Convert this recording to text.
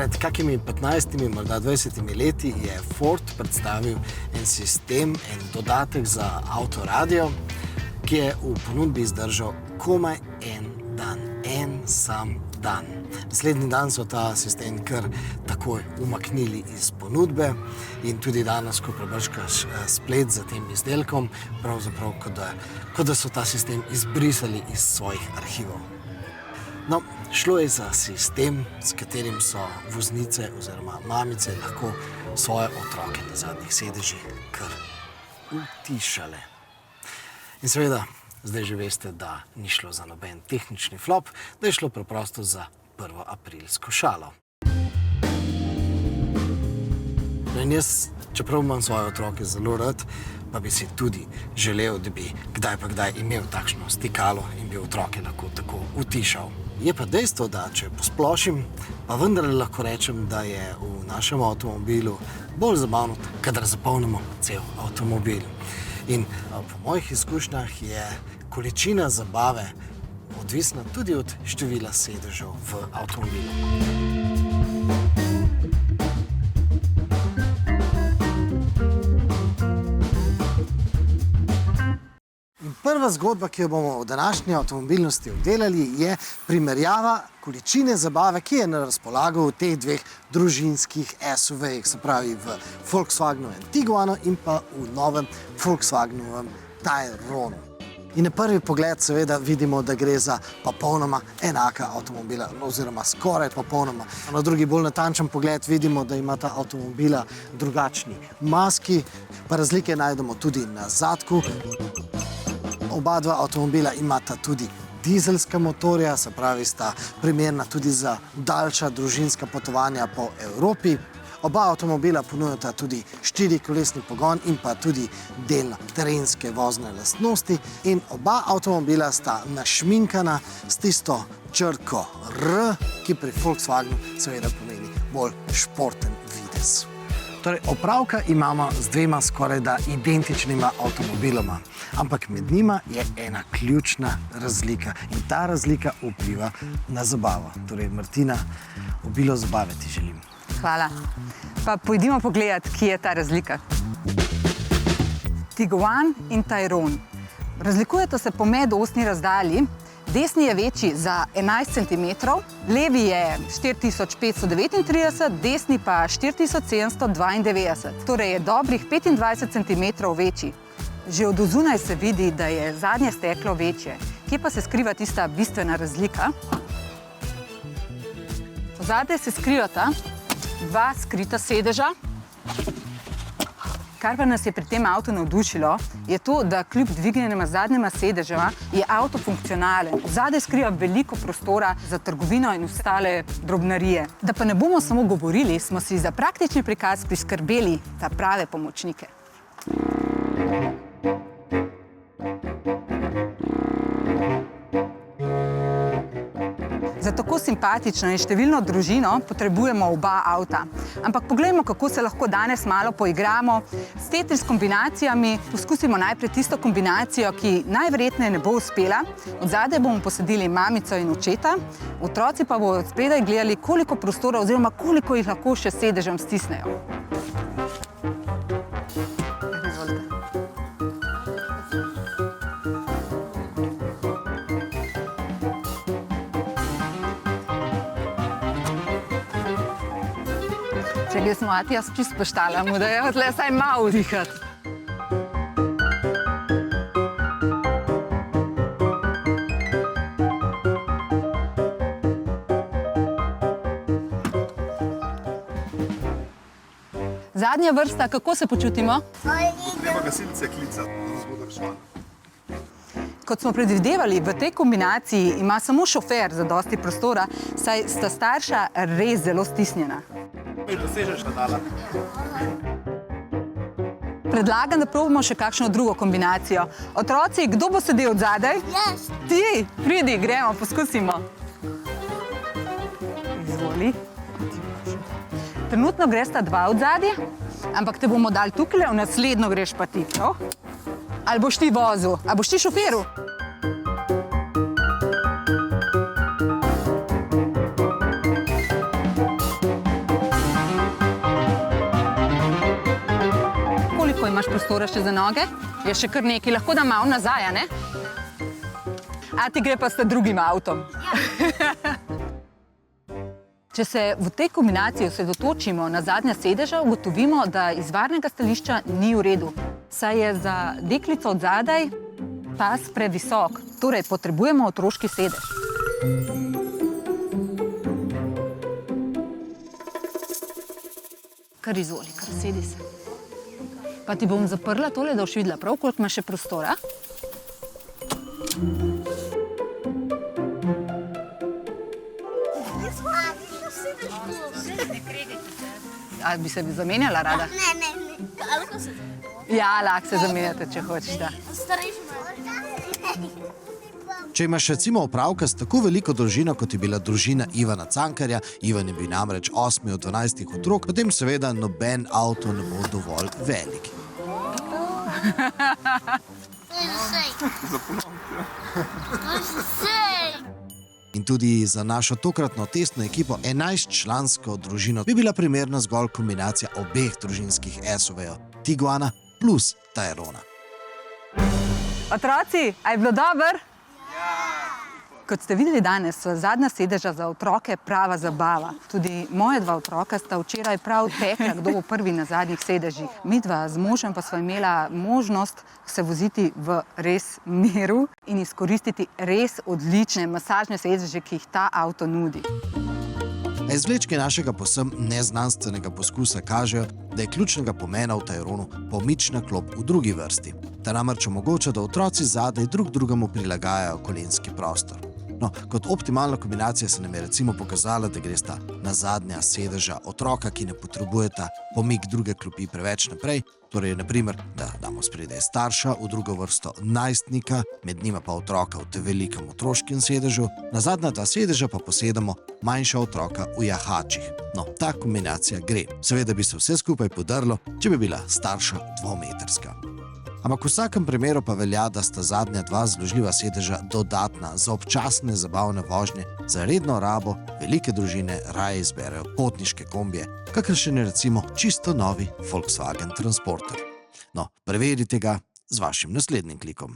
Pred kakimi 15, morda 20 leti je Ford predstavil en sistem, en dodatek za avtoradio, ki je v ponudbi zdržal komaj en dan, en sam dan. Naslednji dan so ta sistem kar takoj umaknili iz ponudbe in tudi danes, ko prebrškaš splet za tem izdelkom, pravzaprav kot da so ta sistem izbrisali iz svojih arhivov. No, šlo je za sistem, s katerim so voznice oziroma mamice lahko svoje otroke na zadnjih sedežih kar utišale. In seveda, zdaj že veste, da ni šlo za noben tehnični flop, da je šlo preprosto za 1. aprilsko šalo. No in jaz, čeprav imam svoje otroke zelo rad, pa bi si tudi želel, da bi kdaj pa kdaj imel takšno stikalo in bi otroke lahko tako utišal. Je pa dejstvo, da če posplošim, pa vendarle lahko rečem, da je v našem avtomobilu bolj zabavno, kadar zapolnimo cel avtomobil. In po mojih izkušnjah je količina zabave odvisna tudi od števila sedežev v avtomobilu. In prva zgodba, ki jo bomo v današnji avtomobilnosti obdelali, je primerjava količine zabave, ki je na razpolago v teh dveh družinskih SUV-jih, se pravi v Volkswagenovem Tiguanu in pa v novem Volkswagenovem Tyronu. In na prvi pogled seveda vidimo, da gre za popolnoma enaka avtomobila, oziroma skoraj popolnoma. Na drugi bolj natančen pogled vidimo, da imata avtomobila drugačni maski, pa razlike najdemo tudi na zadku. Oba dva avtomobila imata tudi dizelska motorja, se pravi, sta primerna tudi za daljša družinska potovanja po Evropi. Oba avtomobila ponujata tudi 4-kolesni pogon in pa tudi delno terenske vozne lastnosti. In oba avtomobila sta našminkana s tisto črko R, ki pri Volkswagenu seveda pomeni bolj športen videz. Torej, opravka imamo z dvema skorajda identičnima avtomobiloma, ampak med njima je ena ključna razlika in ta razlika vpliva na zabavo. Torej, Martina, obilo zabave ti želim. Hvala. Pa pojdimo pogledat, kje je ta razlika. Tiguan in Tyron. Razlikujeta se po medosni razdalji. Desni je večji za 11 cm, levi je 4539, desni pa 4792, torej je dobrih 25 cm večji. Že od ozunaj se vidi, da je zadnje steklo večje. Kje pa se skriva tista bistvena razlika? Zadaj se skrivata dva skrita sedeža. Kar pa nas je pri tem avtu navdušilo, je to, da kljub dvignjenima zadnjima sedežema je avto funkcionalen. Zadaj skriva veliko prostora za trgovino in ostale drobnarije. Da pa ne bomo samo govorili, smo si za praktični prikaz priskrbeli ta prave pomočnike. Za tako simpatično in številno družino potrebujemo oba avta. Ampak poglejmo, kako se lahko danes malo poigramo. S Tetris kombinacijami poskusimo najprej tisto kombinacijo, ki najverjetneje ne bo uspela. Od zadaj bomo posadili mamico in očeta, otroci pa bodo od spredaj gledali, koliko prostora oziroma koliko jih lahko še sedežem stisnejo. Če smo jaz čisto poštala, mu da je odle vsaj malo vdihati. Zadnja vrsta, kako se počutimo? Treba gasilce klicati, da nas bodo reševali. Kot smo predvidevali, v tej kombinaciji ima samo šofer zadosti prostora, saj sta starša res zelo stisnjena. Dosežeš nadala. Predlagam, da probamo še kakšno drugo kombinacijo. Otroci, kdo bo sedel od zadaj? Jaz. Ti, pridi, gremo, poskusimo. Izvoli. Trenutno gresta dva od zadaj, ampak te bomo dali tukaj, v naslednjo greš pa ti. Ali boš ti vozil, ali boš ti šoferil? imaš prostora še za noge? Je še kar nekaj, lahko da malo nazaj, a ne? A ti gre pa s drugim avtom? Če se v tej kombinaciji osredotočimo na zadnja sedeža, ugotovimo, da iz varnega stališča ni v redu. Saj je za deklico od zadaj pas previsok, torej potrebujemo otroški sedež. Kar izvoli, kar sedi se. Pa ti bom zaprla tole, da boš videla prav, koliko ima še prostora. A bi se zamenjala rada? Ne. Lahko se zamenjate. Ja, lahko se zamenjate, če hočeš, da. Starejši malo. Če imaš recimo opravka s tako veliko družino, kot je bila družina Ivana Cankarja, Ivan je bil namreč 8 od 12 otrok, potem seveda noben avto ne bo dovolj velik. To je vse. Za ponovno. To je vse. In tudi za našo tokratno testno ekipo 11-člansko družino bi bila primerna zgolj kombinacija obeh družinskih SUV-jev, Tiguana plus Tairona. Otroci, a je bilo dobro? Kot ste videli danes, so zadnja sedeža za otroke prava zabava. Tudi moje dva otroka sta včeraj prav tekla, kdo bo prvi na zadnjih sedežih. Midva z možem pa sva imela možnost se voziti v res miru in izkoristiti res odlične masažne sedeže, ki jih ta avto nudi. Izvlečke našega povsem neznanstvenega poskusa kažejo, da je ključnega pomena v Taironu pomična klop v drugi vrsti. Ta namreč omogoča, da otroci zadaj drug drugemu prilagajajo kolenski prostor. No, kot optimalna kombinacija se nam je recimo pokazala, da gresta na zadnja sedeža otroka, ki ne potrebujeta pomik druge klopi preveč naprej, torej naprimer, da damo spredaj starša, v drugo vrsto najstnika, med njima pa otroka v velikem otroškem sedežu, na zadnja dva sedeža pa posedamo manjša otroka v jahačih. No, ta kombinacija gre. Seveda bi se vse skupaj podrlo, če bi bila starša dvometrska. Ampak v vsakem primeru pa velja, da sta zadnja dva zložljiva sedeža dodatna za občasne zabavne vožnje, za redno rabo velike družine raje izberejo potniške kombije, kakršen je recimo čisto novi Volkswagen Transporter. No, preverite ga z vašim naslednjim klikom.